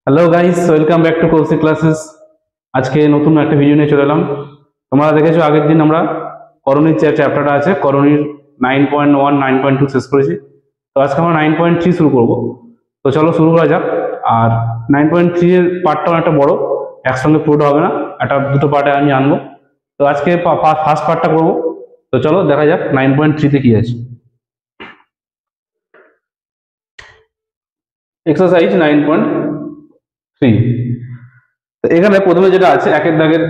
Hello guys, welcome back to Kaushik classes. আজকে নতুন একটা ভিডিও নিয়ে চলে এলাম। তোমরা দেখেছো আগের দিন আমরা করণীর যে চ্যাপ্টারটা আছে করণীর 9.1 9.2 শেষ করেছি। তো আজকে আমরা 9.3 শুরু করব। তো চলো শুরু করা যাক। আর 9.3 এর পার্টটা অনেকটা বড়, একসঙ্গে পুরোটা হবে না, একটা দুটো পার্টে আমি আনবো। তো আজকে ফার্স্ট পার্টটা করবো। তো চলো দেখা যাক 9.3 তে কি আছে। এক্সারসাইজ 9.3। এখানে প্রথমে যেটা আছে একের দাগের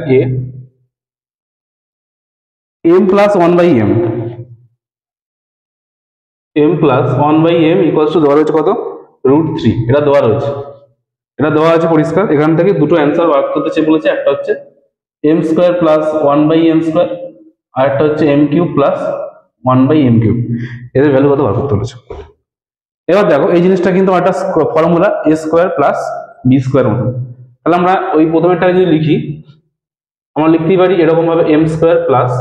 m plus 1/m, m plus 1/m equals to দেওয়া রয়েছে কত, √3। এটা দেওয়া রয়েছে, এটা দেওয়া আছে পরিষ্কার। এখান থেকে দুটো অ্যান্সার বার করতে বলেছে, একটা হচ্ছে m square plus 1/m square, আর একটা হচ্ছে m cube plus 1/m cube. এদের ভ্যালু কত বার করতে বলেছে। এবার দেখো এই জিনিসটা কিন্তু একটা formula a square plus b square মতো। তাহলে আমরা ওই প্রথমেরটা যদি লিখি, আমরা লিখতেই পারি এরকম ভাবে m square plus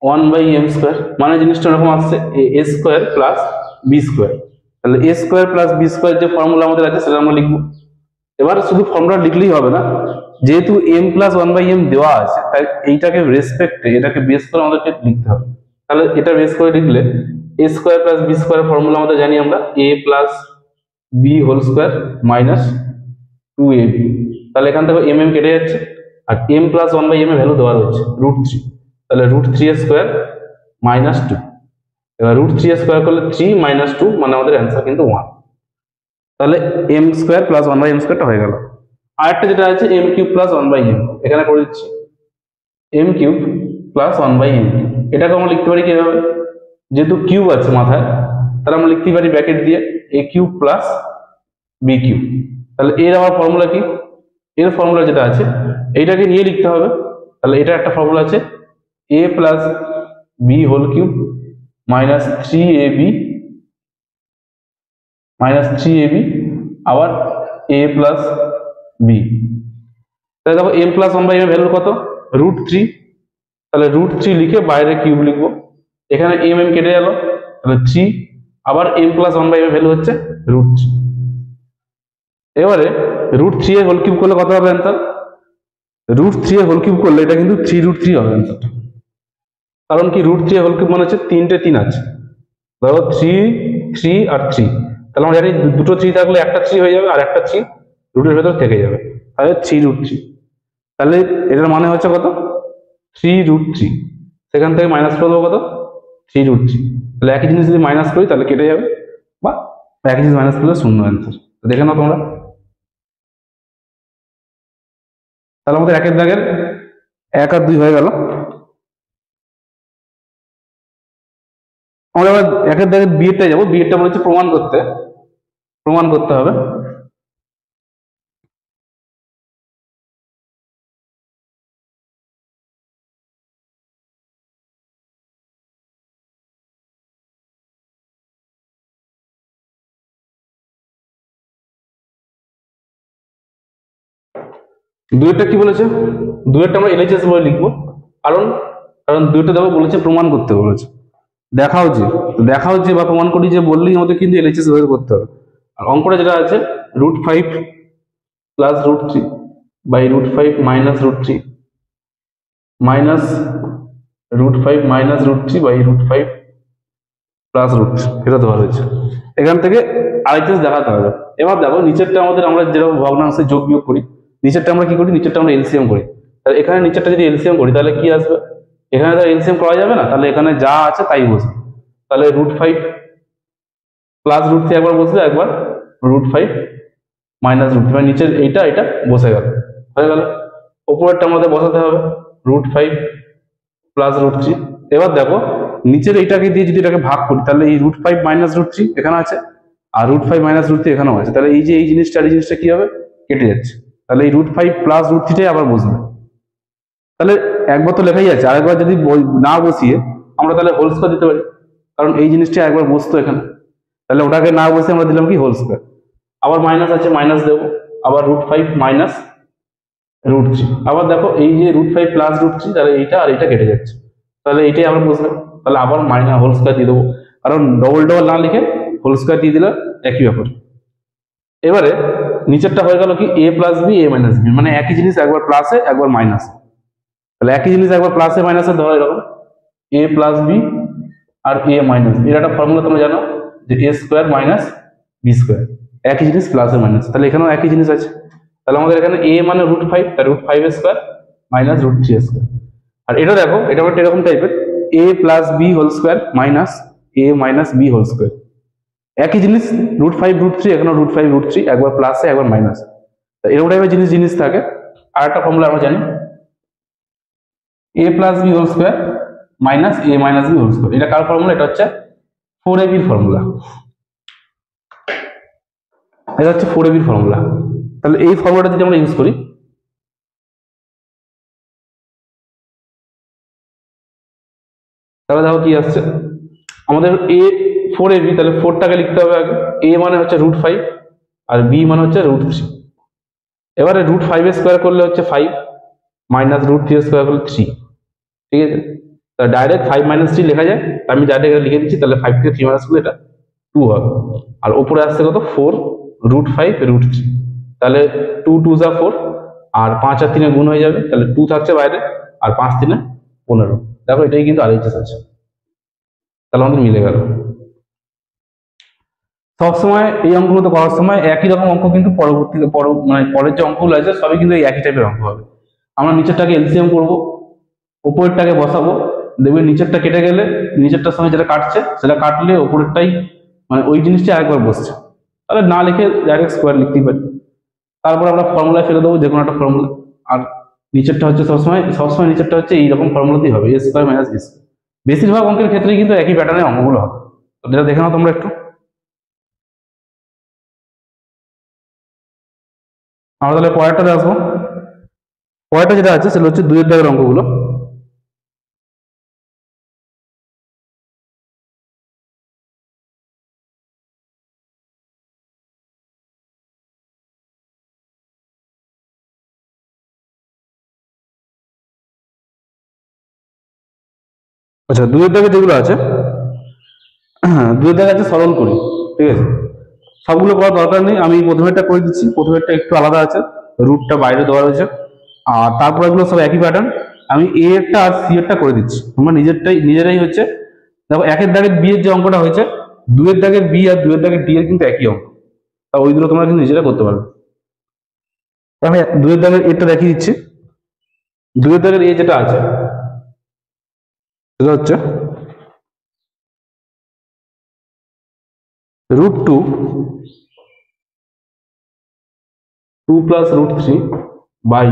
1/m square, মানে জিনিসটা এরকম আসছে a square plus b square. তাহলে a square plus b square যে ফর্মুলা আমাদের আছে সেটা আমরা লিখবো। এবার শুধু ফর্মুলা লিখলেই হবে না, যেহেতু m প্লাস 1/m দেওয়া আছে তাই এইটাকে রেসপেক্টে এটাকে বেস করে আমাদেরকে লিখতে হবে। তাহলে এটা বেস করে লিখলে a square plus b square formula আমাদের জানি আমরা a plus b whole square minus 2ab। তাহলে এখান থেকে m কেটে যাচ্ছে, আর m প্লাস 1/m এর ভ্যালু দেওয়া রয়েছে √3। তাহলে √3 স্কোয়ার মাইনাস 2। এবার √3 স্কোয়ার করলে 3 মাইনাস 2 মানে আমাদের অ্যান্সার কিন্তু 1। তাহলে m স্কোয়ার প্লাস 1/m স্কোয়ারটা হয়ে গেল। আরেকটা যেটা আছে m কিউব প্লাস 1/m, এখানে করে দিচ্ছি m কিউব প্লাস 1/m। এটাকে আমরা লিখতে পারি কিভাবে, যেহেতু কিউব আছে মাথায়, তাহলে আমরা লিখতে পারি ব্র্যাকেট দিয়ে a cube plus b cube. তাহলে এর আবার ফর্মুলা কি, এর ফর্মুলা যেটা আছে এইটাকে নিয়ে লিখতে হবে। তাহলে এটা একটা ফর্মুলা আছে a plus b whole cube minus 3ab আবার a প্লাস b। তাহলে দেখো m প্লাস 1/m ভ্যালু কত, √3। তাহলে √3 লিখে বাইরে কিউব লিখবো, এখানে m কেটে গেল, তাহলে 3 আবার m প্লাস 1/m ভ্যালু হচ্ছে √3। এবারে √3 এর হোল কিউব করলে কত হবে অ্যান্সার, √3 এর হোল কিউব করলে এটা কিন্তু 3√3 হবে অ্যান্সারটা। কারণ কি √3 এর হোল কিউব মানে হচ্ছে 3টে 3 আছে, ধরো 3 3 আর 3। তাহলে আমরা জানি দুটো 3 থাকলে একটা 3 হয়ে যাবে, আর একটা 3 রুটের ভেতর থেকে যাবে, তাহলে 3√3। তাহলে এটার মানে হচ্ছে কত, 3√3। সেখান থেকে মাইনাস করে দেবো কত, 3√3। তাহলে একই জিনিস যদি মাইনাস করি তাহলে কেটে যাবে, বা একই জিনিস মাইনাস করলে শূন্য অ্যান্সার। দেখে নাও তোমরা। তাহলে আমাদের একের দাগের 1 আর 2 হয়ে গেল। আমরা এবার একের দাগের বিয়েটা যাবো। বিয়েটা বলেছে প্রমাণ করতে হবে। দুইটা কি বলেছে, দুইটা আমরা এলএইচএস বলে লিখবো, কারণ কারণ দুইটা দেখো বলেছে প্রমাণ করতে বলেছে। দেখাও যে বা প্রমাণ করি যে বললেই আমাদের কিন্তু এলএইচএস বের করতে হবে। আর অঙ্কটা যেটা আছে √5 plus √3 by √5 minus √3 minus √5 minus √3 by √5 plus √3, এটা দেওয়া রয়েছে। এখান থেকে আরএইচএস দেখাতে হবে। এবার দেখো নিচেরটা আমাদের আমরা যেরকম ভগ্নাংশে যোগ বিয়োগ করি, নিচেরটা আমরা কি করি, নিচেরটা আমরা এলসিএম করি। তাহলে এখানে নিচেরটা যদি এলসিএম করি তাহলে কি আসবে, এখানে তো এলসিএম করা যাবে না, তাহলে এখানে যা আছে তাই বসবে। তাহলে √5 প্লাস √3 একবার বসবে, একবার √5 মাইনাস √3, মানে নিচের এইটা এটা বসে গেল, হয়ে গেল। উপরেরটা আমাদের বসাতে হবে √5 প্লাস √3। এবার দেখো নিচের এইটাকে দিয়ে যদি এটাকে ভাগ করি তাহলে এই √5 মাইনাস √3 এখানে আছে, আর √5 মাইনাস √3 এখানেও আছে। তাহলে এই যে এই জিনিসটা আর এই জিনিসটা কি হবে, কেটে যাচ্ছে। তাহলে এই √5 প্লাস √3টাই আবার বসবে। তাহলে একবার তো লেখাই আছে, আরেকবার যদি না বসিয়ে আমরা তাহলে হোল স্কয়ার দিতে পারি, কারণ এই জিনিসটা একবার বসতো এখানে। তাহলে ওটাকে না বসে আমরা দিলাম কি হোল স্কয়ার। আবার মাইনাস আছে, মাইনাস দেবো, আবার √5 মাইনাস √3। আবার দেখো এই যে √5 প্লাস √3, তাহলে এইটা আর এইটা কেটে যাচ্ছে, তাহলে এইটাই আবার বসবে। তাহলে আবার মাইনাস হোল স্কয়ার দিয়ে দেবো, কারণ ডবল ডবল না লিখে হোল স্কয়ার দিয়ে দিলে একই ব্যাপার। এবারে নিচেরটা হয়ে গেল কি a plus b a minus b, মানে একই জিনিস একবার প্লাসে একবার মাইনাসে। তাহলে একই জিনিস একবার প্লাসে মাইনাসে ধরো এরকম a প্লাস বি আর a মাইনাস বি, এর একটা ফর্মুলা তোমরা জানো যে a square minus B square, একই জিনিস প্লাসে মাইনাস। তাহলে এখানেও একই জিনিস আছে। তাহলে আমাদের এখানে a মানে √5, তার √5 স্কোয়ার মাইনাস √3 স্কোয়ার। আর এটা দেখো, এটা একটা এরকম টাইপের a plus b whole square minus a minus b whole square, একই জিনিস √5 √3, এখানে √5 √3, একবার প্লাসে একবার মাইনাসে। এরকম টাইপের জিনিস থাকে। আর একটা ফর্মুলা আমরা জানি a plus b whole square minus a minus b whole square. এটা কার ফর্মুলা? এটা হচ্ছে 4ab এর ফর্মুলা। এটা হচ্ছে 4ab এর ফর্মুলা। তাহলে এই ফর্মুলাটা যদি আমরা ইউজ করি, তাহলে দেখো কি আসছে আমাদের a 4ab, তাহলে 4টাকে লিখতে হবে আগে। a মানে হচ্ছে √5 আর b মানে হচ্ছে √3। এবারে √5 স্কোয়ার করলে হচ্ছে 5 মাইনাস √3 স্কোয়ার করলে 3, ঠিক আছে? তা ডাইরেক্ট 5 মাইনাস 3 লেখা যায়, আমি ডাইরেক্ট লিখে দিচ্ছি। তাহলে 5 থেকে 3 মাইনাস করলে এটা 2 হবে। আর উপরে আসছে কত? 4 √5 √3, তাহলে 2 2 যা 4, আর 5 আর 3 গুণ হয়ে যাবে, তাহলে 2 থাকছে বাইরে, আর 5 3 15। দেখো এটাই কিন্তু RHS আছে, তাহলে আমাদের মিলে গেল। সবসময় এই অঙ্কগুলো করার সময় একই রকম অঙ্ক কিন্তু মানে পরের যে অঙ্কগুলো আছে সবই কিন্তু এই একই টাইপের অঙ্ক হবে। আমরা নিচেরটাকে এলসিএম করবো, উপরেরটাকে বসাবো, দেখবে নিচেরটা কেটে গেলে নিচেরটার সঙ্গে যেটা কাটছে সেটা কাটলে উপরেরটাই মানে ওই জিনিসটা আরেকবার বসছে। তাহলে না লিখে ডাইরেক্ট স্কোয়ার লিখতেই পারি। তারপর আমরা ফর্মুলায় ফেলে দেবো যে কোনো একটা ফর্মুলা। আর নিচেরটা হচ্ছে সবসময় নিচেরটা হচ্ছে এইরকম ফর্মুলাতেই হবে, a square minus B square. বেশিরভাগ অঙ্কের ক্ষেত্রেই কিন্তু একই প্যাটার্নের অঙ্কগুলো হবে। তো যেটা দেখে নাও তোমরা একটু। আমরা তাহলে পরেরটাতে আসবো। পরেরটা যেটা আছে সেটা হচ্ছে 2 এর দাগের অঙ্কগুলো। আচ্ছা, 2 এর দাগে যেগুলো আছে, 2 এর দাগে আছে সরল করি, ঠিক আছে? সবগুলো করার দরকার নেই, আমি প্রথমেরটা করে দিচ্ছি। প্রথমেরটা একটু আলাদা আছে, রুটটা বাইরে দেওয়া রয়েছে, আর তারপর এগুলো সব একই প্যাটার্ন। আমি a এরটা আর c এরটা করে দিচ্ছি, তোমরা নিজেরাই হচ্ছে দেখো। 1 এর দাগের b এর যে অঙ্কটা হয়েছে, 2 এর দাগের b আর 2 এর দাগের d এর কিন্তু একই অঙ্ক। তা ওই দুটো তোমরা কিন্তু নিজেরা করতে পারবে। আমি 2 এর দাগের এটা দেখিয়ে দিচ্ছি। 2 এর দাগের a যেটা আছে সেটা হচ্ছে √2 প্লাস √3 বাই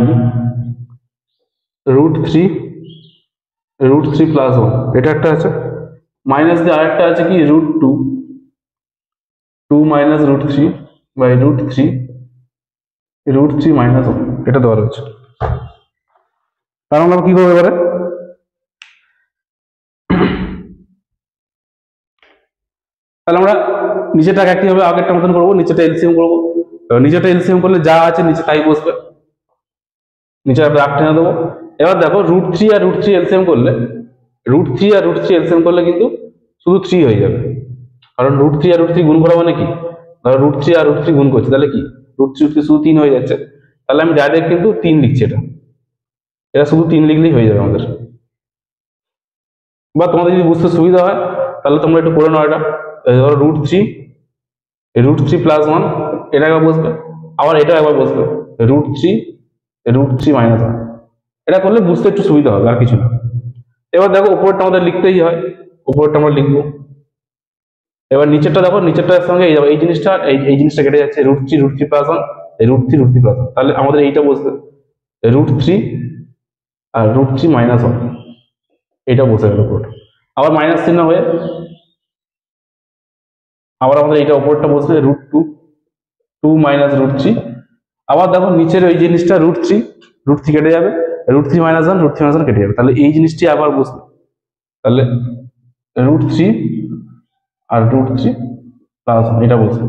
√3 প্লাস 1, এটা একটা আছে। মাইনাস দিয়ে আরেকটা আছে কি √2 মাইনাস √3 বাই √3 মাইনাস 1, এটা দেওয়া রয়েছে। তার মানে আমরা কি করবো এবারে? তাহলে আমরা নিচেটাকে একই হবে আগেরটা মতন করবো, নিচেটা এলসিএম করবো। নিচেটা এলসিএম করলে যা আছে নিচে তাই বসবে, নিচে ব্রাক টেনে দেবো। এবার দেখো √3 আর √3 এলসিএম করলে কিন্তু শুধু 3 হয়ে যাবে, কারণ √3 আর √3 গুণ করা মানে কি? ধরো √3 আর √3 গুণ করছে, তাহলে কি √3 শুধু 3 হয়ে যাচ্ছে। তাহলে আমি ডাইরেক্ট কিন্তু 3 লিখছি, এটা শুধু 3 লিখলেই হয়ে যাবে আমাদের। বা তোমাদের যদি বুঝতে সুবিধা হয় তাহলে তোমরা একটু করে নাও। এটা ধরো √3 প্লাস 1, এটা একবার বসবে, আবার এটা একবার বসবে, √3 মাইনাস 1। এটা করলে বুঝতে একটু সুবিধা হবে, আর কিছু না। এবার দেখো উপরেরটা আমাদের লিখতেই হয়, উপরেরটা আমরা লিখবো। এবার নিচেরটা দেখো, নিচেরটার সঙ্গে এই জিনিসটা এই জিনিসটা কেটে যাচ্ছে, √3 প্লাস 1, √3 প্লাস 1, তাহলে আমাদের এইটা বসবে √3 আর √3 মাইনাস 1, এটা বসে গেল পুরোটা। আবার মাইনাস চিহ্ন হয়ে আবার আমাদের এইটা উপরটা বসবে √2 মাইনাস √3। আবার দেখো নিচের ওই জিনিসটা √3 কেটে যাবে, √3 মাইনাস 1 কেটে যাবে, তাহলে এই জিনিসটি আবার বসবে। তাহলে √3 আর √3 প্লাস 1, এটা বসবে।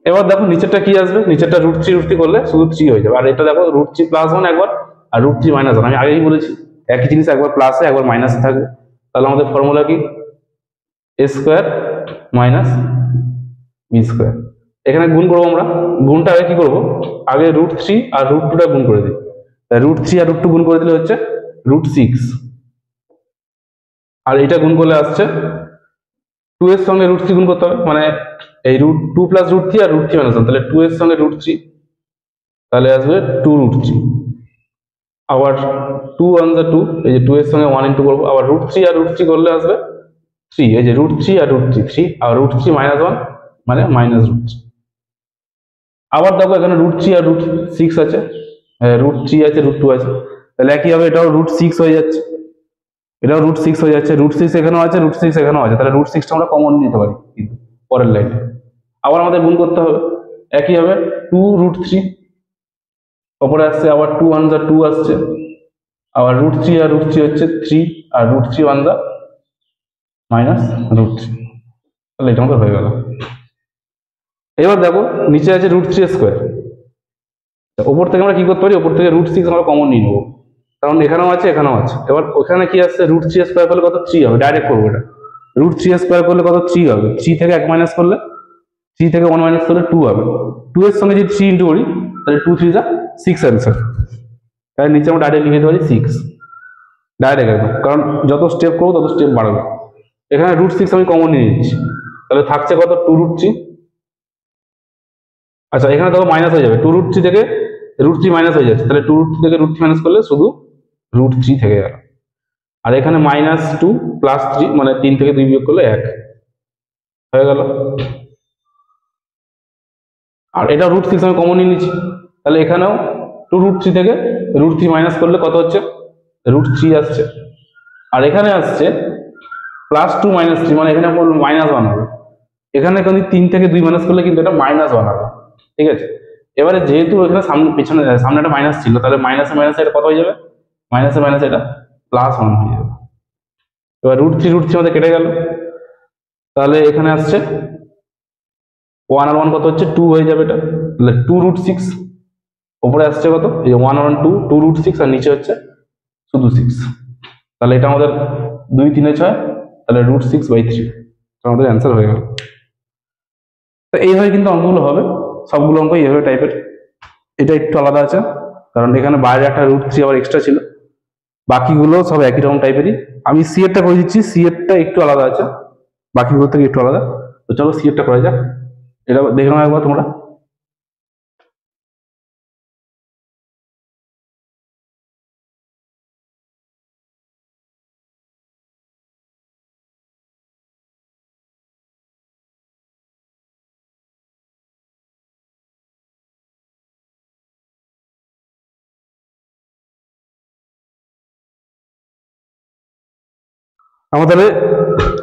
এবার দেখো নিচেরটা কি আসবে, নিচেরটা √3 করলে শুধু 3 হয়ে যাবে। আর এটা দেখো √3 প্লাস 1 একবার আর √3 মাইনাস 1, আমি আগেই বলেছি একই জিনিস একবার প্লাসে একবার মাইনাসে থাকবে। তাহলে আমাদের ফর্মুলা কি? a square minus B square. এখানে গুণ করবো আমরা, গুণটা আগে কি করবো, আগে √3 আর √2টা গুণ করে দিই। √3 আর √2 গুণ করে দিলে হচ্ছে √6, আর এটা গুণ করলে আসছে 2 এর সঙ্গে √3 গুণ করতে হবে, মানে এই √2 + √3 আর √3 - 1, তাহলে 2 এর সঙ্গে √3, তাহলে আসবে 2√3। আবার 2 1 যা 2, এই যে 2 এর সঙ্গে 1 ইন্টু করবো, আবার √3 আর √3 করলে আসবে 3, এই যে √3 আর √3 3, আর √3 - 1 মানে -√3। আবার দেখো এখানে √3 আর √6 আছে, √3 আছে, √2 আছে, তাহলে একই হবে, এটাও √6 হয়ে যাচ্ছে, এটাও √6 হয়ে যাচ্ছে, √6 এখানেও আছে, √6 এখানেও আছে, তাহলে √6টা আমরা কমন নিতে পারি কিন্তু পরের লাইনে। আবার আমাদের গুণ করতে হবে, একই হবে 2√3, ওপরে আসছে আবার 2 1 যা 2 আসছে, আবার √3 আর √3 হচ্ছে 3, আর √3 1 যা -√3, তাহলে এটা আমাদের হয়ে গেল। এবার দেখো নিচে আছে √3², ওপর থেকে আমরা কি করতে পারি, ওপর থেকে √6 আমরা কমন নিয়ে নেবো, কারণ এখানেও আছে এখানেও আছে। এবার ওখানে কি আসছে, √3² করলে কত, 3 হবে, ডাইরেক্ট করবো এটা, √3² করলে কত, 3 হবে, 3 থেকে 1 মাইনাস করলে, 3 থেকে 1 মাইনাস করলে 2 হবে, 2 এর সঙ্গে যদি 3 ইন্টু করি তাহলে 2 3 যা 6 অ্যান্সার, তাহলে নিচে আমরা ডাইরেক্ট লিখে দিতে পারি 6, ডাইরেক্ট একদম, কারণ যত স্টেপ করবো তত স্টেপ বাড়বে। এখানে √6 আমি কমন নিয়ে নিচ্ছি, তাহলে থাকছে কত, 2√3। আচ্ছা এখানে দেখো মাইনাস হয়ে যাবে, 2√3 থেকে √3 মাইনাস হয়ে যাচ্ছে, তাহলে 2√3 থেকে √3 মাইনাস করলে শুধু √3 থেকে গেল। আর এখানে -2 + 3 মানে 3 থেকে 2 বিয়োগ করলে 1 হয়ে গেল। আর এটা √6 আমি কমন নিয়ে নিচ্ছি, তাহলে এখানেও 2√3 থেকে √3 মাইনাস করলে কত হচ্ছে, √3 আসছে। আর এখানে আসছে +2 - 3, মানে এখানে -1 হবে, এখানে কিন্তু 3 থেকে 2 মাইনাস করলে কিন্তু এটা -1 হবে, ঠিক আছে। এবারে যেহেতু এখানে সামনে একটা মাইনাস ছিল, তাহলে মাইনাসে মাইনাসে এটা কত হয়ে যাবে, মাইনাসে মাইনাসে এটা +1 হয়ে যাবে। এবার √3 √3 আমাদের কেটে গেল, তাহলে এখানে আসছে 1 আর 1 কত হচ্ছে, 2 হয়ে যাবে, এটা তাহলে 2√6, ওপরে আসছে কত, এই 1 আর 1 2, 2√6, আর নিচে হচ্ছে শুধু 6, তাহলে এটা আমাদের 2 3 6, তাহলে √6/3, আমাদের অ্যান্সার হয়ে গেল। তো এইভাবে কিন্তু অঙ্কগুলো হবে, সবগুলো অঙ্ক এইভাবে টাইপের। এটা একটু আলাদা আছে, কারণ এখানে বাইরে একটা √3 আবার এক্সট্রা ছিল, বাকিগুলো সব একই রকম টাইপেরই। আমি সি এরটা করে দিচ্ছি, সি এরটা একটু আলাদা আছে, বাকিগুলো থেকে একটু আলাদা। তো চলো সি এরটা করা যাক, এটা দেখে নাও একবার তোমরা। আমার তাহলে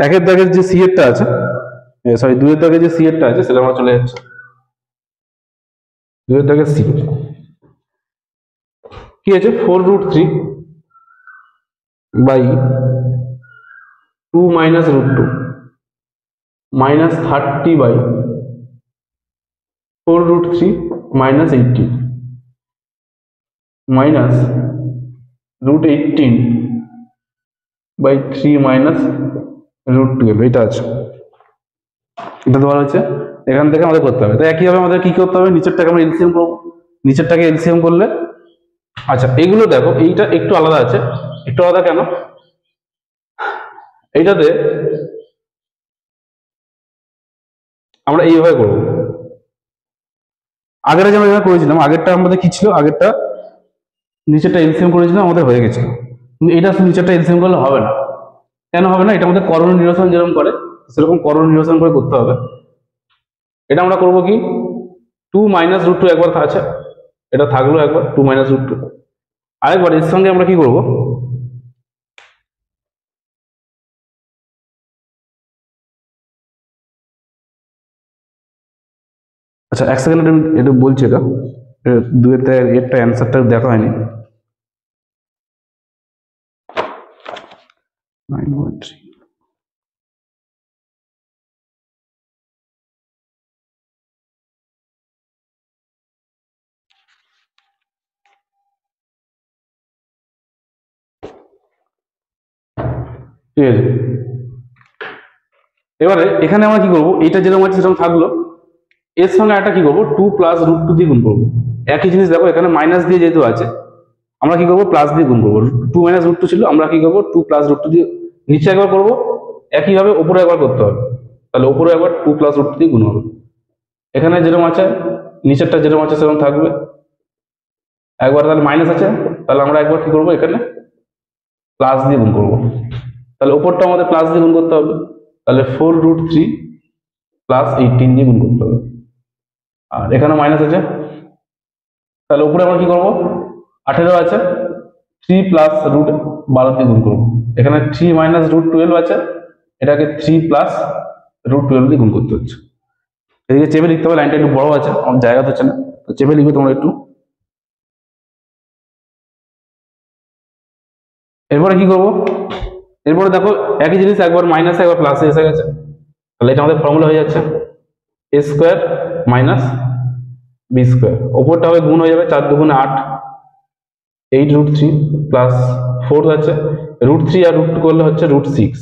একের দাগের যে সি এরটা আছে, সরি 2 এর দাগের যে সি এরটা আছে সেটা আমরা চলে যাচ্ছে। 2 এর দাগের সি কি আছে, 4√3 বাই 2 - √2 -30 বাই 4√3 -18 -√18 বাই 3 -√12, এটা আছে, এটা দেওয়া হচ্ছে। এখান থেকে আমাদের করতে হবে, তো একইভাবে আমাদের কি করতে হবে, নিচেরটাকে আমরা এলসিএম করবো, নিচেরটাকে এলসিএম করলে, আচ্ছা এইগুলো দেখো এইটা একটু আলাদা আছে, একটু আলাদা কেন, এইটাতে আমরা এইভাবে করবো, আগেরটা যেমন এভাবে করেছিলাম, আগেরটা আমাদের কি ছিল, আগেরটা নিচেরটা এলসিএম করেছিলাম, আমাদের হয়ে গেছিল, কিন্তু এটা নিচেরটা এলসিএম করলে হবে না। কেন হবে না, এটা আমাদের করণ নিরসন যেরকম করে সেরকম করণ নিরসন করে করতে হবে। এটা আমরা করবো কি, 2 - √2 একবার আছে, এটা থাকলো একবার 2 - √2, আরেকবার এর সঙ্গে আমরা কি করব, আচ্ছা 1 সেকেন্ড এটা বলছি, এটা 2 এর এরটা অ্যান্সারটা দেখা হয়নি। 9.3 ঠিক আছে। এবারে এখানে আমরা কি করবো, এইটা যেরকম আছে সেরকম থাকলো, এর সঙ্গে একটা কি করবো 2 প্লাস রুট 2 দিয়ে গুণ করবো। একই জিনিস দেখো এখানে মাইনাস দিয়ে যেহেতু আছে আমরা কি করবো প্লাস দিয়ে গুণ করবো। 2 মাইনাস রুট 2 ছিল, আমরা কি করবো 2 প্লাস রুট 2 দিয়ে নিচে একবার করবো, একইভাবে উপরে একবার করতে হবে। তাহলে উপরে একবার 2 প্লাস রুট 2 দিয়ে গুণ হবে। এখানে যেরকম আছে নিচেরটা যেরকম আছে সেরকম থাকবে। একবার তাহলে মাইনাস আছে, তাহলে আমরা একবার কি করবো এখানে প্লাস দিয়ে গুণ করবো। তাহলে উপরটা আমাদের প্লাস দিয়ে গুণ করতে হবে। তাহলে 4 রুট 3 প্লাস 18 দিয়ে গুণ করতে হবে। আর এখানে মাইনাস আছে, তাহলে উপরে আমরা কি করবো 18 আছে 3 প্লাস রুট 12 দিয়ে গুণ করবো। এখানে 3 মাইনাস রুট 12 আছে, এটাকে 3 প্লাস রুট 12 দিয়ে গুণ করতে হচ্ছে। এদিকে চেপে লিখতে হবে, লাইনটা একটু বড় আছে আমার জায়গা হচ্ছে না, তো চেপে লিখবে তোমরা একটু। এরপরে কি করবো, এরপরে দেখো একই জিনিস একবার মাইনাসে একবার প্লাসে এসে গেছে, তাহলে এটা আমাদের ফর্মুলা হয়ে যাচ্ছে এ স্কোয়ার মাইনাস বি স্কোয়ার। ওপরটা হবে গুণ হয়ে যাবে 4 দুগুণে 8, 8 রুট 3 প্লাস 4 আছে রুট 3 আর রুট 2 করলে হচ্ছে রুট 6।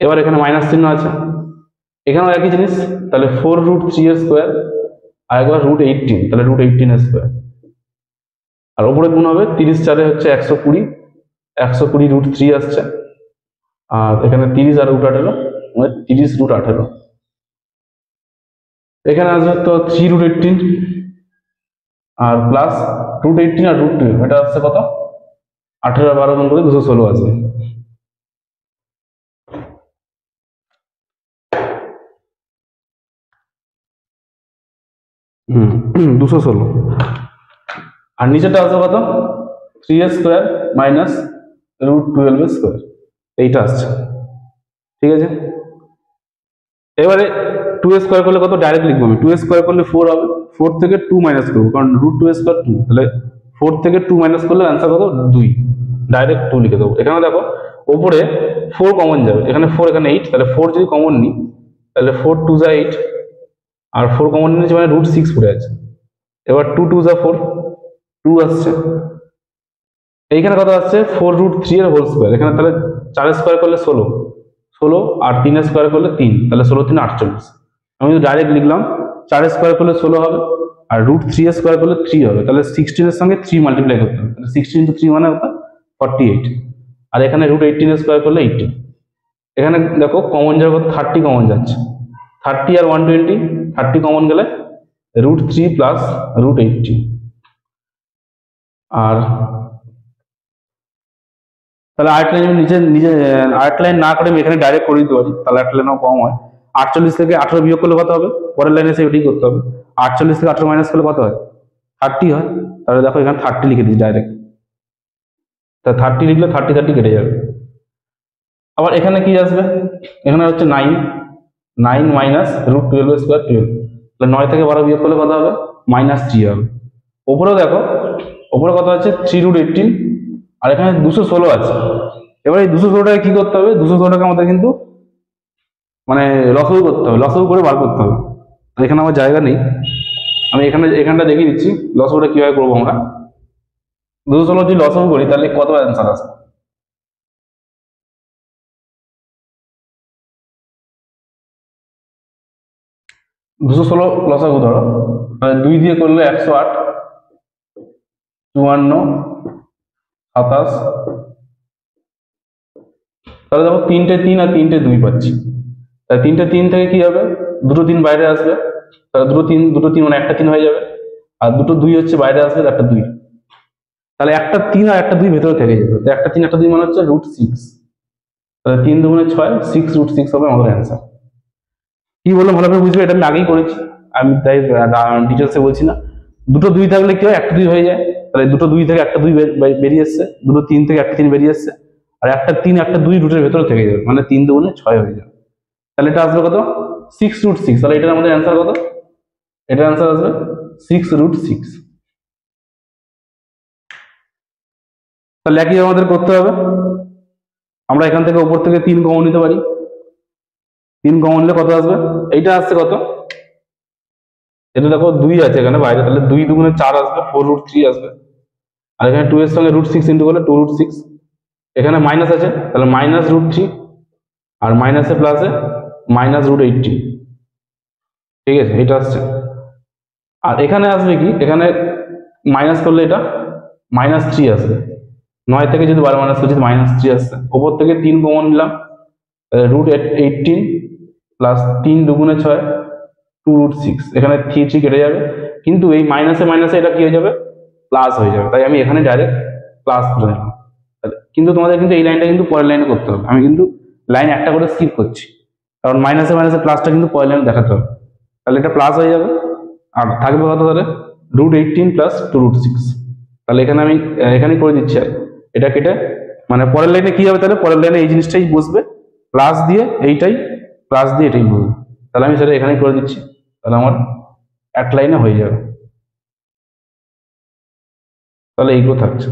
এবার এখানে মাইনাস চিহ্ন আছে, এখানেও একই জিনিস, তাহলে 4 রুট 3 এর স্কোয়ার আর একবার রুট 18, তাহলে রুট 18 এর স্কোয়ার। আর ওপরে গুণ হবে 30 4 হচ্ছে 120, 120 রুট 3 আসছে, আর এখানে 30 আর রুট 18 মানে 30 রুট 18। এখানে আসবে তো 3 রুট 18 আর প্লাস রুট 18 আর রুট 12, এটা আসছে কত 18 আর 12 গুণ করে 216 আসবে। হুম 216। আর নিচেটা আসবে কত 3 স্কোয়ার মাইনাস রুট 12 স্কোয়ার, এইটা আসছে। ঠিক আছে, এবারে 2 স্কোয়ার করলে কত ডাইরেক্ট লিখবো আমি, 2 স্কোয়ার করলে 4 হবে, 4 থেকে 2 মাইনাস করবো কারণ রুট 2 স্কোয়ার 2, তাহলে 4 থেকে 2 মাইনাস করলে অ্যান্সার কত 2, ডাইরেক্ট 2 লিখে দেবো। এখানে দেখো ওপরে 4 কমন যাবে, এখানে 4 এখানে 8, তাহলে 4 যদি কমন নিই তাহলে 4 2 যা 8 আর 4 কমন নিয়েছে মানে রুট 6 পড়ে আছে। এবার 2 2 যা 4, 2 আসছে। এইখানে কত আসছে 4 রুট 3 এর হোল স্কোয়ার, এখানে তাহলে 4 স্কোয়ার করলে 16, 16 আর 3 স্কোয়ার করলে 3, তাহলে 16 3 48। আমি যদি ডাইরেক্ট লিখলাম 4 স্কোয়ার করলে 16 হবে আর রুট 3 স্কোয়ার করলে 3 হবে, তাহলে 16 এর সঙ্গে 3 মাল্টিপ্লাই করতে হবে, তাহলে 16 ইন্টু 3 মানে কত 48। আর এখানে রুট 18 স্কোয়ার করলে 80। এখানে দেখো কমন যাবে কত 30 কমন যাচ্ছে, 30 আর 120, 30 কমন গেলে রুট 3 প্লাস রুট 80। আর তাহলে আর্ট লাইন নিচে নিজে আর্ট লাইন না করে আমি এখানে ডাইরেক্ট করে দিতে পারি, তাহলে আর্ট লাইনও কম হয়। 48 থেকে 18 বিয়োগ করলে কত হবে, পরের লাইনে এসে এটাই করতে হবে। 48 থেকে 18 মাইনাস করলে কত হয় 30 হয়, তাহলে দেখো এখানে 30 লিখে দিই ডাইরেক্ট, তা 30 লিখলে 30 30 কেটে যাবে। আবার এখানে কি আসবে, এখানে হচ্ছে 9, 9 মাইনাস রুট 12 স্কোয়ার 12, তাহলে 9 থেকে 12 বিয়োগ করলে কত হবে মাইনাস 3 হবে। ওপরেও দেখো ওপরে কত আছে 3 রুট 18 আর এখানে 216 আছে। এবার এই 216টাকে কি করতে হবে, 216টাকে আমাদের কিন্তু মানে লসগু করতে হবে, লসগু করে বার করতে হবে। তো এখানে আমার জায়গা নেই, আমি এখানটা দেখিয়ে দিচ্ছি লসগুটা কিভাবে করবো আমরা। 216 যদি লসগু করি তাহলে কত অ্যান্সার আসে, দুশো ষোলো লসাগু ধরো, তাহলে 2 দিয়ে করলে 108, 54, 27, তাহলে দেখো 3টে 3 আর 3টে 2 পাচ্ছি, তাহলে 3টে 3 থেকে কি হবে দুটো 3 বাইরে আসবে, তাহলে দুটো 3 মানে একটা 3 হয়ে যাবে, আর দুটো 2 হচ্ছে বাইরে আসবে একটা 2, তাহলে একটা 3 আর একটা 2 ভেতরে থেকে যাবে, তো একটা 3 একটা 2 মানে হচ্ছে রুট 6, তাহলে 3 দুগুণে 6, 6 রুট 6 হবে আমাদের অ্যান্সার। কি বললাম ভালো করে বুঝবে, এটা আমি আগেই করেছি, আমি তাই ডিটেলসে বলছি না। দুটো 2 থাকলে কি হয় একটা 2 হয়ে যায়, তাহলে দুটো 2 থেকে একটা 2 বেরিয়ে এসছে, দুটো 3 থেকে একটা 3 বেরিয়ে এসছে, আর একটা 3 একটা 2 রুটের ভেতরে থেকে যাবে, মানে 3 দুগুণে 6 হয়ে যাবে, তাহলে এটা আসবে কত 6 রুট 6, তাহলে এটার আমাদের অ্যান্সার কত, এটার অ্যান্সার আসবে 6 রুট 6। তাহলে একই আমাদের করতে হবে, আমরা এখান থেকে উপর থেকে 3 কমন নিতে পারি, 3 কমন নিলে কত আসবে, এইটা আসছে কত, এটা দেখো 2 আছে এখানে বাইরে, তাহলে 2 দুগুণে 4 আসবে, 4 রুট 3 আসবে, আর এখানে 2 এর সঙ্গে রুট 6 ইন্টু করলে 2 রুট 6, এখানে মাইনাস আছে তাহলে মাইনাস রুট 3 আর মাইনাসে প্লাসে মাইনাস রুট 18, ঠিক আছে, এটা আসছে। আর এখানে আসবে কি, এখানে মাইনাস করলে এটা -3 আসবে। 9 থেকে যদি 12 মাইনাস করছি -3 আসছে। ওপর থেকে 3 কমন নিলাম, √18 প্লাস 3 দুগুণে 6, 2√6। এখানে 3 কেটে যাবে, কিন্তু এই মাইনাসে মাইনাসে এটা কি হয়ে যাবে, প্লাস হয়ে যাবে। তাই আমি এখানে ডাইরেক্ট প্লাস করে নিলাম। কিন্তু তোমাদের কিন্তু এই লাইনটা কিন্তু পরের লাইনে করতে হবে। আমি কিন্তু লাইন একটা করে স্কিপ করছি, কারণ মাইনাসে মাইনাসে প্লাসটা কিন্তু পরের লাইনে দেখাতে হবে। তাহলে এটা প্লাস হয়ে যাবে, আর থাকবে কত তাহলে, √18 প্লাস 2√6। তাহলে এখানে আমি এখানেই করে দিচ্ছি। আর এটা কেটে মানে পরের লাইনে কি হবে, তাহলে পরের লাইনে এই জিনিসটাই বসবে, প্লাস দিয়ে এইটাই, প্লাস দিয়ে এটাই বসবে। তাহলে আমি সেটা এখানেই করে দিচ্ছি, তাহলে আমার এক লাইনে হয়ে যাবে। তাহলে এইগুলো থাকছে,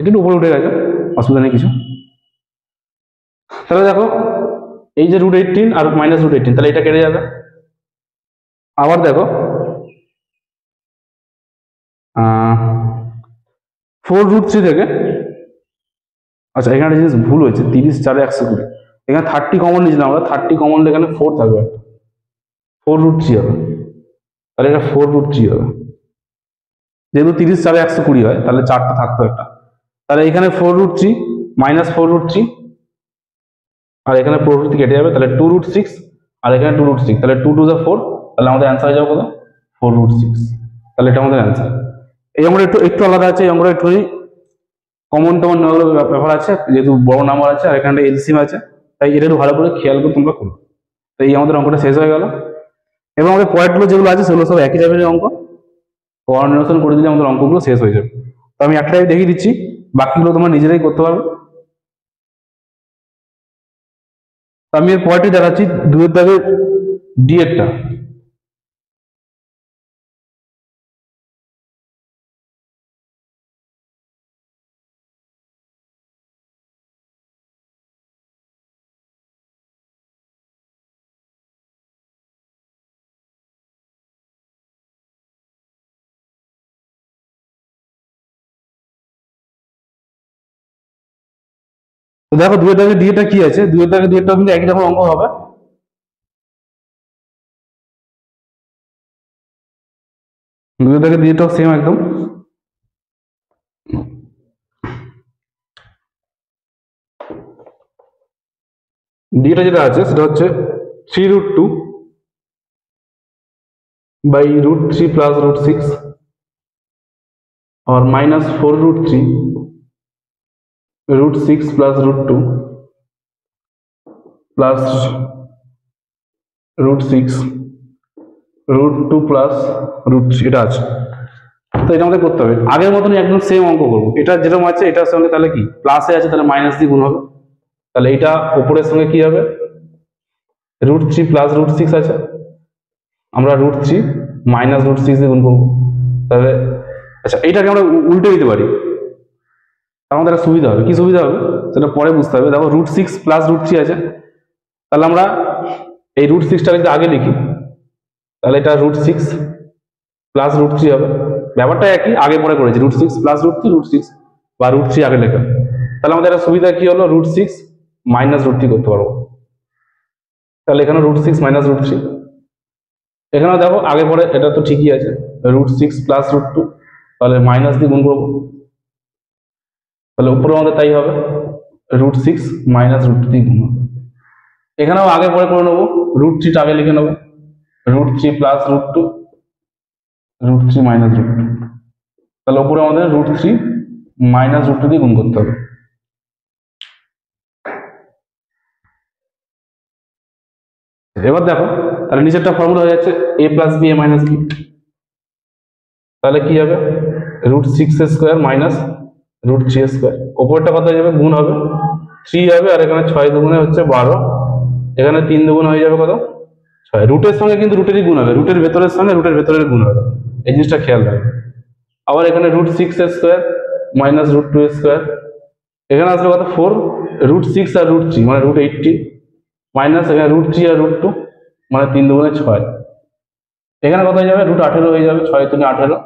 একটু উপরে উঠে গেছে, অসুবিধা নেই কিছু। তাহলে দেখো এই যে √18 আর -√18, তাহলে এটা কেটে যাবে। আবার দেখো 4√3 থেকে, আচ্ছা এখানে জিনিস ভুল হয়েছে, 30 4 120, এখানে 30 কমন নিয়েছিলাম আমরা, 30 কমন এখানে 4 থাকবে, একটা 4√3 হবে। তাহলে এটা 4√3 হবে, যেহেতু 30 4 120 হয়, তাহলে 4টা থাকতো একটা। তাহলে এখানে 4√3 -4√3, আর এখানে 4√3 কেটে যাবে, তাহলে 2√6, আর এখানে 2√6, তাহলে 2 2 4, তাহলে আমাদের অ্যান্সার হয়ে যাবে কত, 4√6। তাহলে এটা আমাদের অ্যান্সার। এই অঙ্কটা একটু একটু আলাদা আছে, এই অঙ্কটা একটু কমন টমন ব্যাপার আছে, যেহেতু বড় নাম্বার আছে আর এখানে এলসিএম আছে, তাই এটা একটু ভালো করে খেয়াল করে তোমরা করো। তো এই আমাদের অঙ্কটা শেষ হয়ে গেল, এবং আমাদের পয়েন্টগুলো যেগুলো আছে সেগুলো সব একই টাইপের অঙ্ক, কোঅর্ডিনেশন করে দিলে আমাদের অঙ্কগুলো শেষ হয়ে যাবে। তো আমি একটাই দেখিয়ে দিচ্ছি, বাকিগুলো তোমরা নিজেরাই করতে পারবে। আমি এর পয়েন্টটি দেখাচ্ছি, 2 দাগে ডি এরটা। তো দেখো 2 দাগে ডি এরটা কি আছে, 2 দাগে ডি এরটা কিন্তু একই রকম অঙ্ক হবে। দুই দাগে ডি এরটাও সেম একদম। ডিটা যেটা আছে সেটা হচ্ছে 3√2 by √3 plus √6, or -4√3 √6 plus √2 plus √6 √2 plus √3, এটা আছে। তো এটা আমাদের করতে হবে আগের মতনই, একদম সেম অঙ্ক করবো। এটা যেরকম আছে এটার সঙ্গে তাহলে কি প্লাসে আছে, তাহলে মাইনাস দিয়ে গুণ হবে। তাহলে এটা উপরের সঙ্গে কি হবে, √3 প্লাস √6 আছে, আমরা √3 মাইনাস √6 দিয়ে গুণ করবো। তাহলে আচ্ছা এইটাকে আমরা উল্টে দিতে পারি, আমাদের একটা সুবিধা হবে। কি সুবিধা হবে সেটা পরে বুঝতে হবে। দেখো √6 প্লাস √3 আছে, তাহলে আমরা এই √6টা যদি আগে লিখি, তাহলে এটা √6 প্লাস √3 হবে। ব্যাপারটা একই, আগে পরে করেছি, √6 প্লাস √3 বা √3 আগে লেখা। তাহলে আমাদের একটা সুবিধা কি হলো, √6 মাইনাস √3 করতে পারবো। তাহলে এখানে √6 মাইনাস √3, এখানে দেখো আগে পরে এটা তো ঠিকই আছে, √6 প্লাস √2, তাহলে মাইনাস দিয়ে গুণ করবো, তাহলে উপরে আমাদের তাই হবে, √6 মাইনাস √2 দিয়ে গুণ হবে। এখানেও আগে পরে করে নেবো, √3টা আগে লিখে নেবো, √3 প্লাস √2 √3 মাইনাস √2, তাহলে উপরে আমাদের √3 মাইনাস √2 দিয়ে গুণ করতে হবে। এবার দেখো তাহলে নিচেরটা ফর্মুলা হয়ে যাচ্ছে a plus b a minus b, তাহলে কি হবে, √6² মাইনাস √3²। ওপরটা কত হয়ে যাবে, গুণ হবে, 3 হবে, আর এখানে 6 দুগুণে হচ্ছে 12, এখানে 3 দুগুণে হয়ে যাবে কত, 6। রুটের সঙ্গে কিন্তু রুটেরই গুণ হবে, রুটের ভেতরের সঙ্গে রুটের ভেতরের গুণ হবে, এই জিনিসটা খেয়াল রাখবে। আবার এখানে √6² মাইনাস √2², এখানে আসবে কত 4, √6 আর √3 মানে √18, মাইনাস এখানে √3 আর √2 মানে 3 দুগুণে 6, এখানে কত হয়ে যাবে, √18 হয়ে যাবে, 6 3 18,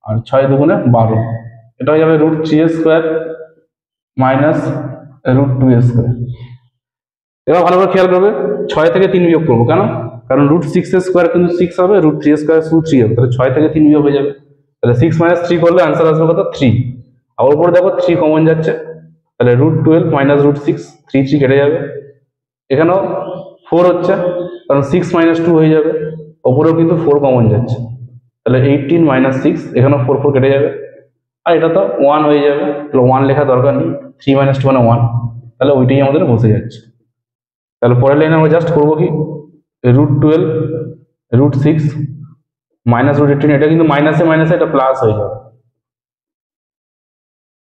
আর 6 দুগুণে 12, এটা হয়ে যাবে √3² মাইনাস √2²। এবার ভালো করে খেয়াল করবে, 6 থেকে 3 বিয়োগ করবো, কেন, কারণ রুট 6 এর স্কোয়ার কিন্তু 6 হবে, রুট 3 এর স্কোয়ার শুধু 3 হবে, তাহলে 6 থেকে 3 বিয়োগ হয়ে যাবে, তাহলে 6 - 3 করলে आंसर আসবে কত 3। আর উপরে দেখো 3 কমন যাচ্ছে, তাহলে রুট 12 মাইনাস রুট 6, 3 3 কেটে যাবে। এখানেও 4 হচ্ছে, কারণ 6 - 2 হয়ে যাবে, উপরেও কিন্তু 4 কমন যাচ্ছে, তাহলে 18 - 6, এখানেও 4 4 কেটে যাবে। আর এটা তো 1 হয়ে যাবে, তাহলে 1 লেখা দরকার নেই, 3 - 2 মানে 1, তাহলে ওইটাই আমাদের বসে যাচ্ছে। তাহলে পরের লাইনে আমরা জাস্ট করবো কি, রুট 12 রুট 6 মাইনাস রুট 18, এটা কিন্তু মাইনাসে মাইনাসে এটা প্লাস হয়ে যাবে,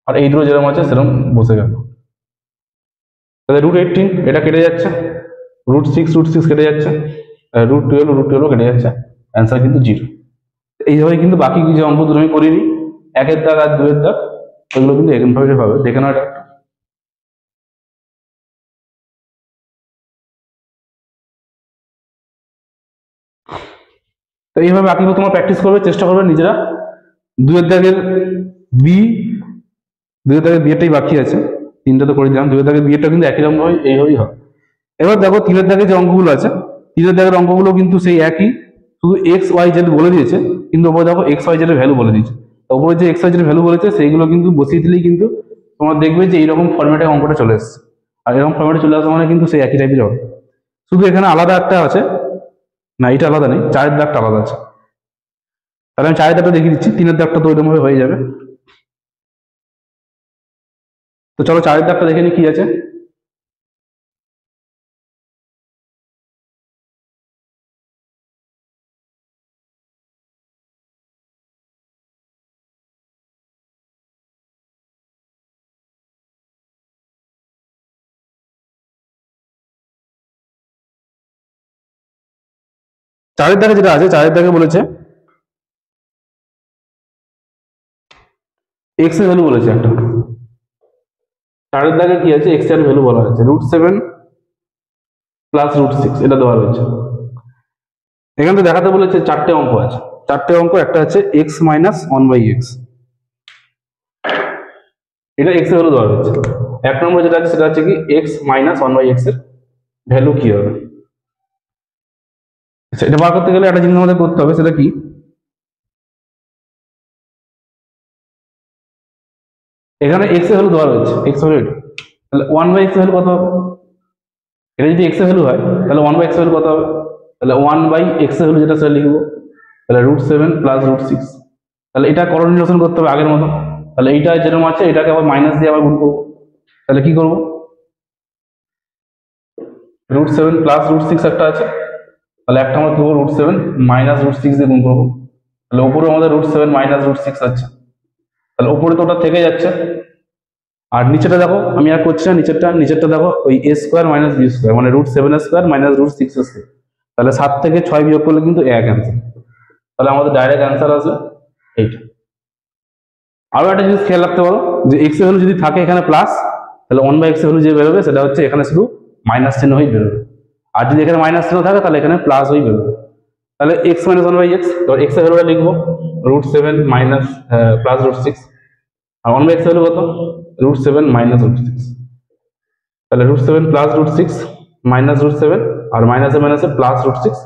আর এই দুটো যেরকম আছে সেরকম বসে গেল। তাহলে রুট 18 এটা কেটে যাচ্ছে, রুট 6 কেটে যাচ্ছে, রুট 12 কেটে যাচ্ছে, অ্যান্সার কিন্তু 0। এইভাবে কিন্তু বাকি যে অঙ্ক দুটো আমি করিনি, 1 এর দাগ আর 2 এর দাগ, ওইগুলো কিন্তু এরকমভাবে পাবে, দেখে নাও এটা। তো এইভাবে বাকিগুলো তোমরা প্র্যাকটিস করবে, চেষ্টা করবে নিজেরা। 2 এর দাগের বি, 2 এর দাগের বিয়েটাই বাকি আছে, 3টা তো করে দিলাম, 2 এর দাগের বিয়েটা কিন্তু একই রকম হয়, এইভাবেই হয়। এবার দেখো 3 এর দাগে যে অঙ্কগুলো আছে, 3 এর দাগের অঙ্কগুলো কিন্তু সেই একই, শুধু এক্স ওয়াই জেড বলে দিয়েছে, কিন্তু ওপরে দেখো এক্স ওয়াই জেড এর ভ্যালু বলে দিয়েছে। তো ওপরে যে এক্স ওয়াই জেড এর ভ্যালু বলেছে সেইগুলো কিন্তু বসিয়ে দিলেই কিন্তু তোমরা দেখবে যে এইরকম ফরম্যাটে অঙ্কটা চলে এসছে। আর এরকম ফরম্যাটে চলে আসা মানে কিন্তু সেই একই টাইপের হবে, শুধু এখানে আলাদা একটা আছে, না এটা আলাদা নেই, 4 এর দাগটা আলাদা আছে। তাহলে আমি 4 এর দাগটা দেখিয়ে দিচ্ছি, 3 এর দাগটা তো ওইরকম ভাবে হয়ে যাবে। তো চলো 4 এর দাগটা দেখে নি কি আছে। চারের দাগে যেটা আছে, 4 এর দাগে বলেছে এক্স এর ভ্যালু বলেছে একটা, 4 এর দাগে কি আছে, এক্স এর ভ্যালু বলা হয়েছে রুট 7 প্লাস রুট 6, এটা দেওয়া রয়েছে। এখানে তো দেখাতে বলেছে 4টে অঙ্ক আছে, 4টে অঙ্ক, একটা আছে এক্স মাইনাস 1/x, এটা এক্স এর ভ্যালু দেওয়া রয়েছে। 1 নম্বর যেটা আছে সেটা হচ্ছে কি এক্স মাইনাস 1/x এর ভ্যালু কি হবে। সেটা বার করতে গেলে একটা জিনিস আমাদের করতে হবে, সেটা কি, এখানে এক্স এর ভ্যালু দেওয়া রয়েছে, এক্স ভ্যালু এটা, তাহলে 1/x এর ভ্যালু কত হবে, এটা যদি এক্স এর ভ্যালু হয় তাহলে 1/x এর ভ্যালু কত হবে, তাহলে 1/x এর ভ্যালু যেটা সেটা লিখবো, তাহলে রুট 7 প্লাস রুট 6, তাহলে এটা করণ নিরসন করতে হবে আগের মতো, তাহলে এইটা যেরকম আছে এটাকে আবার মাইনাস দিয়ে আবার গুণ করবো, তাহলে কি করবো, রুট 7 প্লাস রুট 6 একটা আছে, তাহলে একটা আমরা কি করবো, রুট 7 মাইনাস রুট 6 দিয়ে গুণ করবো, তাহলে উপরে আমাদের রুট 7 মাইনাস রুট 6 আছে, তাহলে উপরে তো ওটা থেকে যাচ্ছে। আর নিচেটা দেখো, আমি আর করছি না, নিচেরটা দেখো ওই a square minus b square, মানে root 7 square minus root 6 square, তাহলে 7 থেকে 6 বিয়োগ করলে কিন্তু 1 অ্যান্সার, তাহলে আমাদের ডাইরেক্ট অ্যান্সার আসবে এইটা। আরো একটা জিনিস খেয়াল রাখতে পারো, যে এক্স এর ভ্যালু যদি থাকে এখানে প্লাস, তাহলে 1/x এর ভ্যালু যে বেরোবে সেটা হচ্ছে এখানে শুধু মাইনাস চিহ্ন হয়ে বেরোবে, আর যদি এখানে মাইনাস চিহ্ন থাকে তাহলে এখানে প্লাস হয়ে বেরোবে। তাহলে এক্স মাইনাস 1/x, এবার এক্স এর ভ্যালুটা লিখবো রুট 7 মাইনাস প্লাস রুট 6, আর 1/x এর ভ্যালু কত, রুট 7 মাইনাস রুট 6, তাহলে root 7 plus root 6 minus root 7, আর মাইনাসে মাইনাসে প্লাস রুট 6,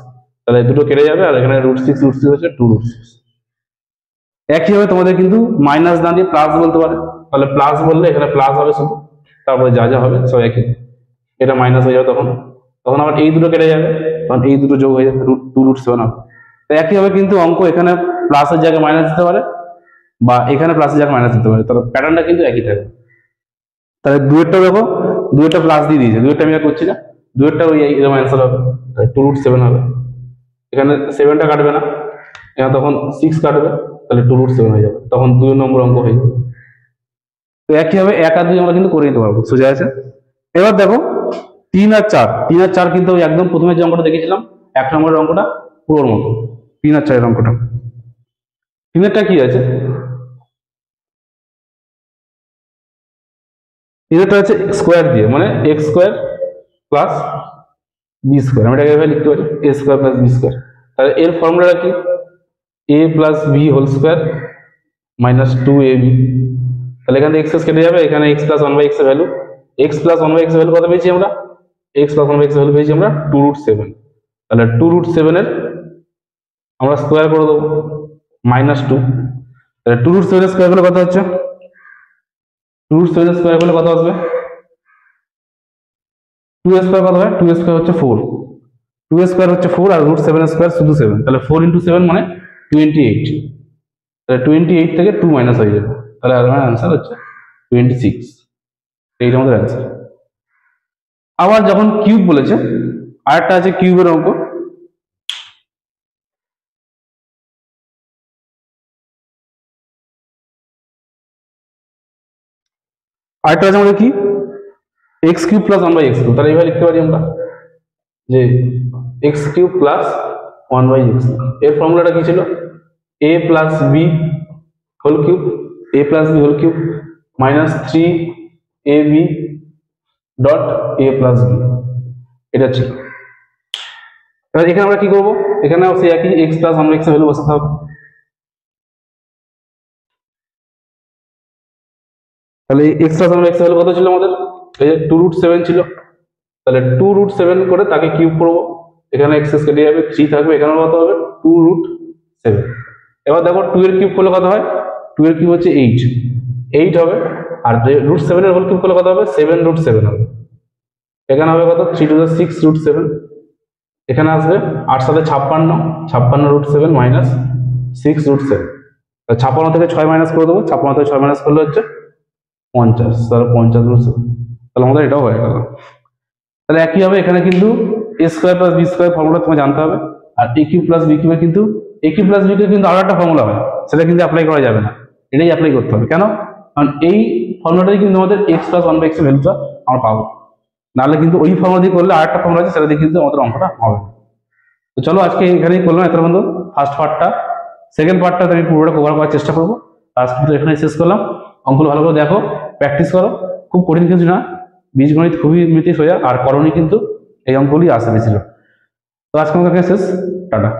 তাহলে দুটো কেটে যাবে, আর এখানে রুট 6 হচ্ছে 2 রুট 6। একইভাবে তোমাদের কিন্তু মাইনাস না দিয়ে প্লাস বলতে পারে, তাহলে প্লাস বললে এখানে প্লাস হবে শুধু, তারপরে যা যা হবে সব একই, এটা মাইনাস হয়ে যাবে, তখন তখন আবার এই দুটো কেটে যাবে, তখন এই দুটো যোগ হয়ে যাবে, রুট 2 রুট 7 হবে। তো একইভাবে কিন্তু অঙ্ক এখানে প্লাসের জায়গায় মাইনাস দিতে পারে, বা এখানে প্লাসের জায়গায় মাইনাস দিতে পারে, তাহলে প্যাটার্নটা কিন্তু একই থাকবে। তাহলে দুয়েরটা দেখো, দুয়েরটা প্লাস দিয়ে দিয়েছে, দুয়েরটা আমি আর করছি না, দুয়েরটা ওই এরকম অ্যান্সার হবে, 2 রুট 7 হবে, এখানে 7টা কাটবে না, এখানে তখন 6 কাটবে, তাহলে 2 রুট 7 হয়ে যাবে, তখন 2 নম্বর অঙ্ক হয়ে যাবে। তো একইভাবে 1 আর 2 আমরা কিন্তু করে নিতে পারবো, সোজা আছে। এবার দেখো 3 আর 4 কিন্তু একদম প্রথমে যে অঙ্কটা দেখেছিলাম 1 নম্বরের অঙ্কটা পুরোর মতো, 3 আর 4 অঙ্কটা, 3 এরটা কি আছে, 3 এরটা আছে স্কোয়ার দিয়ে, মানে x square plus b square, আমি এটাকে এভাবে লিখতে পারি a square plus b square, তাহলে এর ফর্মুলাটা কি, a plus b whole square minus 2ab, তাহলে এখানে এক্স কেটে যাবে, এখানে এক্স প্লাস 1/x এর ভ্যালু, এক্স প্লাস 1/x এর ভ্যালু কত পেয়েছি আমরা, এক্স প্লাস 1/x এর ভ্যালু পেয়েছি আমরা 2 রুট 7, তাহলে 2√7 এর আমরা স্কোয়ার করে দেবো -2। তাহলে 2√7 এর স্কোয়ার করলে কত হচ্ছে, 2√7 এর স্কোয়ার করলে কত আসবে, 2 এর স্কোয়ার কত হয়, 2 এর স্কোয়ার হচ্ছে 4, 2 এর স্কোয়ার হচ্ছে 4 আর √7 এর স্কোয়ার শুধু 7, তাহলে 4 × 7 মানে 28। তাহলে 28 থেকে 2 মাইনাস হয়ে যাবে, তাহলে আমার অ্যান্সার হচ্ছে 26। এইটা আমাদের অ্যান্সার। আবার যখন কিউব বলেছে, আরেকটা আছে কিউবের অঙ্ক। আরেকটা আছে আমাদের কি, x³ + 1/x³। তাহলে এইভাবে লিখতে পারি আমরা যে x³ + 1/x³। এর ফর্মুলাটা কি ছিল, a + b whole cube, a + b whole cube -3ab dot a + b, এটা ছিল। এবার এখানে আমরা কি করব, এখানে সেই একই x + 1/x ভ্যালু বসাতে হবে। তাহলে x + 1/x ভ্যালু কত ছিল আমাদের, এই যে 2√7 ছিল, তাহলে 2√7 করে তাকে কিউব করব, এখানে x কেটে যাবে, 3 থাকবে, এখানে কত হবে 2√7। এবার দেখো 2 এর কিউব করলে কত হয়, 2 এর কিউব হচ্ছে 8 হবে, আর √7 এর হোল কিউব করলে কত হবে 7√7 হবে। এখানে হবে কত 3 × 6√7, এখানে আসবে 8 সাথে 56, 56√7 -6√7। 56 থেকে 6 মাইনাস করে দেবো, 56 থেকে 6 মাইনাস করলে হচ্ছে 50, তাহলে 50√7, তাহলে আমাদের এটাও হয়ে গেল। তাহলে একইভাবে এখানে কিন্তু a² + b² ফর্মুলা তোমায় জানতে হবে, আর a³ + b³ এর কিন্তু a³ + b³ কিন্তু আরো একটা ফর্মুলা হয়, সেটা কিন্তু অ্যাপ্লাই করা যাবে না, এটাই অ্যাপ্লাই করতে হবে। কেন, কারণ এই ফর্মুলাটাই কিন্তু আমাদের x + 1/x এর ভ্যালুটা আমরা পাবো, নাহলে কিন্তু ওই ফর্মুলা দিয়ে করলে আরেকটা ফর্মুলা আছে, সেটা দিয়ে কিন্তু আমাদের অঙ্কটা হবে। তো চলো আজকে এখানেই করলাম এত বন্ধু ফার্স্ট পার্টটা। সেকেন্ড পার্টটা আমি পুরোটা কভার করার চেষ্টা করবো। আজকে এখানে শেষ করলাম। অঙ্কগুলো ভালো করে দেখো, প্র্যাকটিস করো, খুব কঠিন কিছু না, বীজগণিত খুবই এমনিতেই সোজা, আর করণীয় কিন্তু এই অঙ্কগুলি আসে বেশিরভাগ। তো আজকে আমাদের শেষ, টাটা।